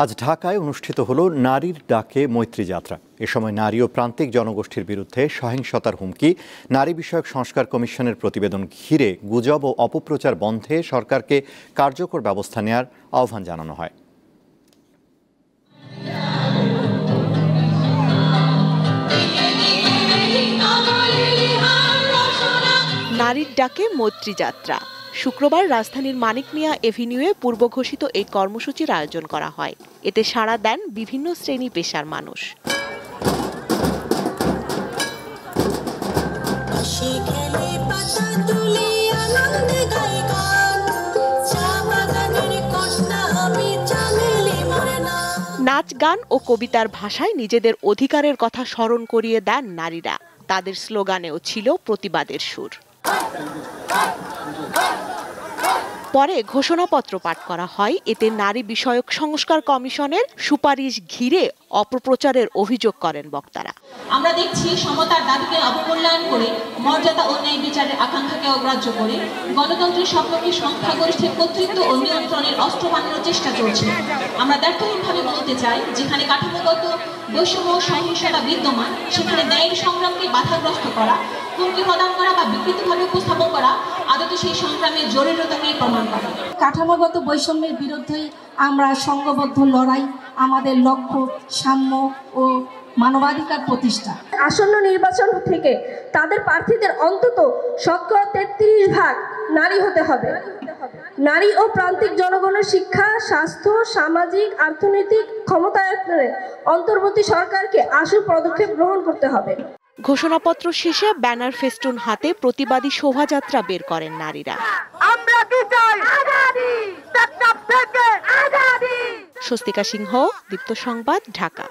আজ ঢাকায় অনুষ্ঠিত হলো নারীর ডাকে মৈত্রী যাত্রা। এ সময় নারী ও প্রান্তিক জনগোষ্ঠীর বিরুদ্ধে সহিংসতার হুমকি, নারী বিষয়ক সংস্কার কমিশনের প্রতিবেদন ঘিরে গুজব ও অপপ্রচার বন্ধে সরকারকে কার্যকর ব্যবস্থা নেওয়ার আহ্বান জানানো হয়। নারীর ডাকে মৈত্রী যাত্রা শুক্রবার রাজধানীর মানিক মিয়া এভিনিউয়ে পূর্ব ঘোষিত এই কর্মসূচির আয়োজন করা হয়। এতে সাড়া দেন বিভিন্ন শ্রেণী পেশার মানুষ। নাচ, গান ও কবিতার ভাষায় নিজেদের অধিকারের কথা স্মরণ করিয়ে দেন নারীরা। তাদের স্লোগানেও ছিল প্রতিবাদের সুর। পরে ঘোষণাপত্র পাঠ করা হয়। এতে নারী বিষয়ক সংস্কার কমিশনের সুপারিশ ঘিরে অপপ্রচারের অভিযোগ করেন বক্তারা। আমরা দেখছি সমতার দাবিকে অবমূল্যায়ন করে, মর্যাদা ও ন্যায় বিচারের আকাঙ্ক্ষাকে অগ্রাহ্য করে গণতন্ত্রের স্বপ্নকে সংখ্যাগরিষ্ঠের কর্তৃত্ব ও নিয়ন্ত্রণের অস্ত্র বানানোর চেষ্টা চলছে। আমরা ব্যর্থহীনভাবে বলতে চাই, যেখানে কাঠামোগত বৈষম্য সহিংসতা বিদ্যমান, সেখানে ন্যায়ের সংগ্রামকে বাধাগ্রস্ত করা, হুমকি প্রদান করা বা বিকৃতভাবে উপস্থাপন করা আদতে সেই সংগ্রামের জরুরতাকেই প্রমাণ করে। কাঠামোগত বৈষম্যের বিরুদ্ধে আমরা সংঘবদ্ধ লড়াই। আমাদের লক্ষ্য সাম্য ও মানবাধিকার প্রতিষ্ঠা। আসন্ন নির্বাচন থেকে তাদের প্রার্থীদের অন্তত 33% নারী হতে হবে। নারী ও প্রান্তিক জনগণের শিক্ষা, স্বাস্থ্য, সামাজিক অর্থনৈতিক ক্ষমতায়নে অন্তর্বর্তী সরকারকে আশু পদক্ষেপ গ্রহণ করতে হবে। ঘোষণাপত্র শেষে ব্যানার ফেস্টুন হাতে প্রতিবাদী শোভাযাত্রা বের করেন নারীরা। স্বস্তিকা সিংহ, দীপ্ত সংবাদ, ঢাকা।